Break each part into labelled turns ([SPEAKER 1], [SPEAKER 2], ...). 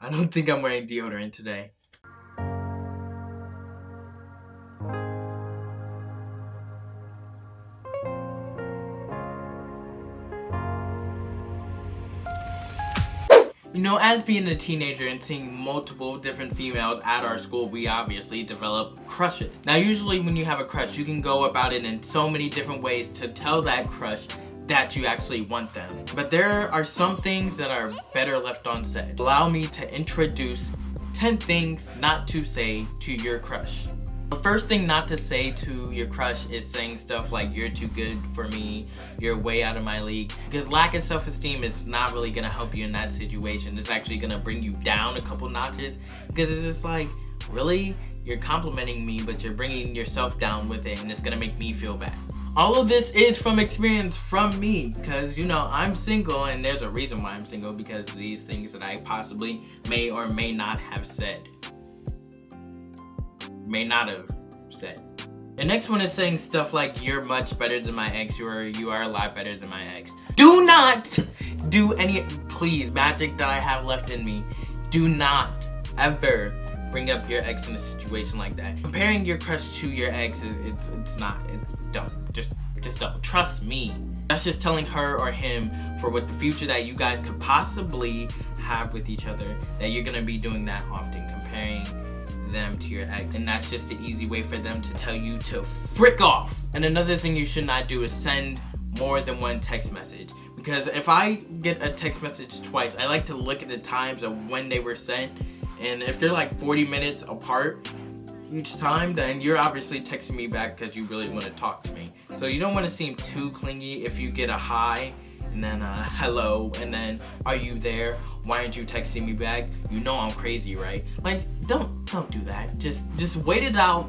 [SPEAKER 1] I don't think I'm wearing deodorant today. You know, as being a teenager and seeing multiple different females at our school, we obviously develop crushes. Now, usually when you have a crush, you can go about it in so many different ways to tell that crush that you actually want them. But there are some things that are better left unsaid. Allow me to introduce 10 things not to say to your crush. The first thing not to say to your crush is saying stuff like, you're too good for me, you're way out of my league. Because lack of self-esteem is not really gonna help you in that situation. It's actually gonna bring you down a couple notches. Because it's just like, really? You're complimenting me, but you're bringing yourself down with it, and it's gonna make me feel bad. All of this is from experience from me, because you know, I'm single, and there's a reason why I'm single, because of these things that I possibly may or may not have said. May not have said. The next one is saying stuff like, you're much better than my ex, you are a lot better than my ex. Do not do any, please, magic that I have left in me, do not ever bring up your ex in a situation like that. Comparing your crush to your ex just don't. Trust me. That's just telling her or him for what the future that you guys could possibly have with each other, that you're gonna be doing that often, comparing them to your ex, and that's just the easy way for them to tell you to frick off. And another thing you should not do is send more than one text message, because if I get a text message twice, I like to look at the times of when they were sent, and if they're like 40 minutes apart each time, then you're obviously texting me back because you really want to talk to me. So you don't want to seem too clingy. If you get a hi and then hello, and then are you there, why aren't you texting me back, you know I'm crazy, right? Like, don't do that. Just wait it out.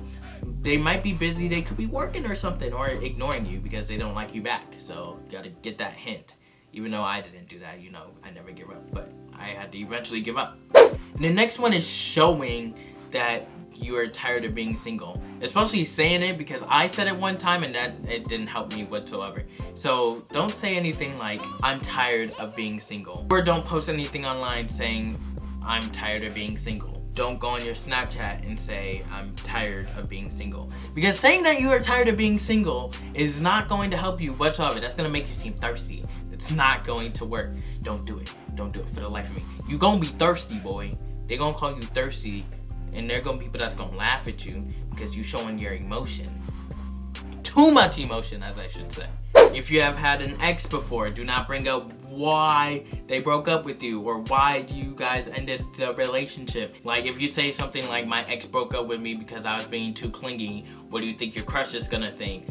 [SPEAKER 1] They might be busy, they could be working or something, or ignoring you because they don't like you back. So you gotta get that hint. Even though I didn't do that, you know, I never give up, but I had to eventually give up. And the next one is showing that you are tired of being single, especially saying it, because I said it one time and that it didn't help me whatsoever. So don't say anything like, I'm tired of being single, or don't post anything online saying I'm tired of being single. Don't go on your Snapchat and say I'm tired of being single, because saying that you are tired of being single is not going to help you whatsoever. That's gonna make you seem thirsty. It's not going to work. Don't do it for the life of me. You gonna be thirsty, boy. They gonna call you thirsty, and there gonna be people that's gonna laugh at you because you showing your emotion. Too much emotion, as I should say. If you have had an ex before, do not bring up why they broke up with you or why you guys ended the relationship. Like, if you say something like, my ex broke up with me because I was being too clingy, what do you think your crush is gonna think?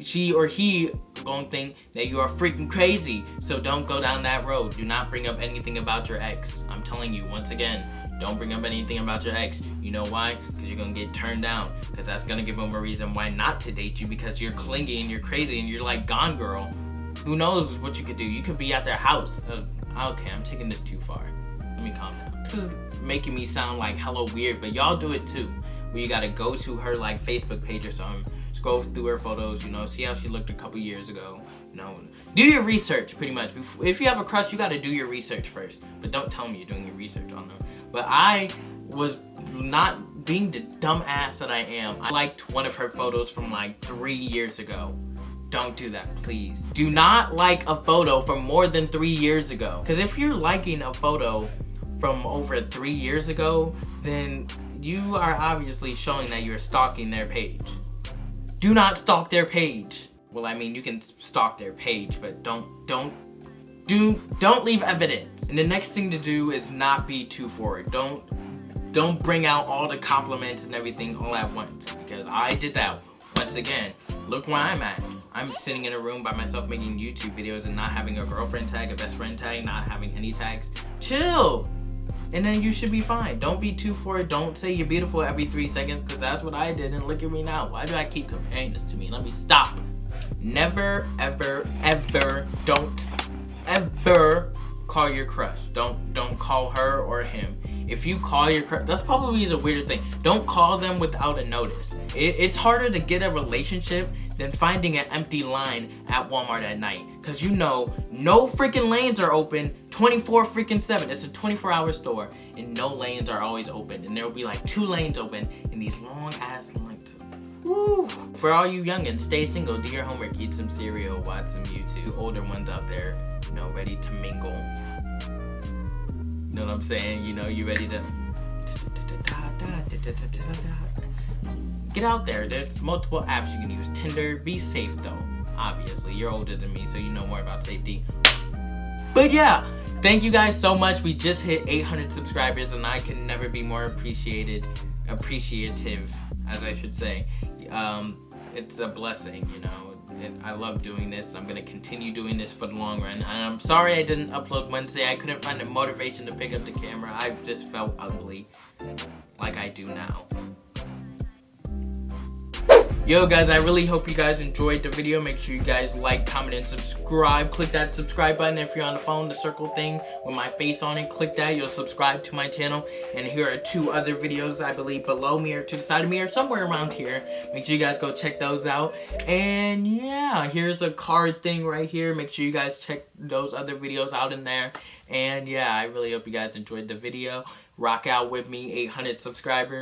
[SPEAKER 1] She or he gonna think that you are freaking crazy. So don't go down that road. Do not bring up anything about your ex. I'm telling you, once again, don't bring up anything about your ex. You know why? Because you're gonna get turned down. Because that's gonna give them a reason why not to date you, because you're clingy and you're crazy and you're like Gone Girl. Who knows what you could do? You could be at their house. Okay, I'm taking this too far. Let me calm down. This is making me sound like hella weird, but y'all do it too. Where you gotta go to her like Facebook page or something, scroll through her photos, you know, see how she looked a couple years ago. You know, do your research pretty much. If you have a crush, you gotta do your research first. But don't tell me you're doing your research on them. But I was not being the dumb ass that I am. I liked one of her photos from like 3 years ago. Don't do that, please. Do not like a photo from more than 3 years ago. Because if you're liking a photo from over 3 years ago, then you are obviously showing that you're stalking their page. Do not stalk their page. Well, I mean, you can stalk their page, but don't leave evidence. And the next thing to do is not be too forward. Don't bring out all the compliments and everything all at once, because I did that. Once again, look where I'm at. I'm sitting in a room by myself making YouTube videos and not having a girlfriend tag, a best friend tag, not having any tags. Chill. And then you should be fine. Don't be too forward. Don't say you're beautiful every 3 seconds, because that's what I did, and look at me now. Why do I keep comparing this to me? Let me stop. Never, ever, ever, don't ever call your crush. Don't call her or him. If you call your crush, that's probably the weirdest thing. Don't call them without a notice. It's harder to get a relationship than finding an empty line at Walmart at night, because you know no freaking lanes are open 24 freaking 7. It's a 24-hour store, and no lanes are always open, and there will be like 2 lanes open in these long ass lines. Woo! For all you youngins, stay single, do your homework, eat some cereal, watch some YouTube. Older ones out there, you know, ready to mingle. You know what I'm saying? You know, you ready to get out there. There's multiple apps you can use. Tinder. Be safe though. Obviously, you're older than me, so you know more about safety. But yeah, thank you guys so much. We just hit 800 subscribers, and I can never be more appreciative, as I should say. It's a blessing, you know. And I love doing this. I'm gonna continue doing this for the long run. And I'm sorry I didn't upload Wednesday. I couldn't find the motivation to pick up the camera. I just felt ugly, like I do now. Yo guys, I really hope you guys enjoyed the video. Make sure you guys like, comment, and subscribe. Click that subscribe button if you're on the phone, the circle thing with my face on it. Click that, you'll subscribe to my channel. And here are 2 other videos, I believe, below me or to the side of me or somewhere around here. Make sure you guys go check those out. And yeah, here's a card thing right here. Make sure you guys check those other videos out in there. And yeah, I really hope you guys enjoyed the video. Rock out with me, 800 subscribers.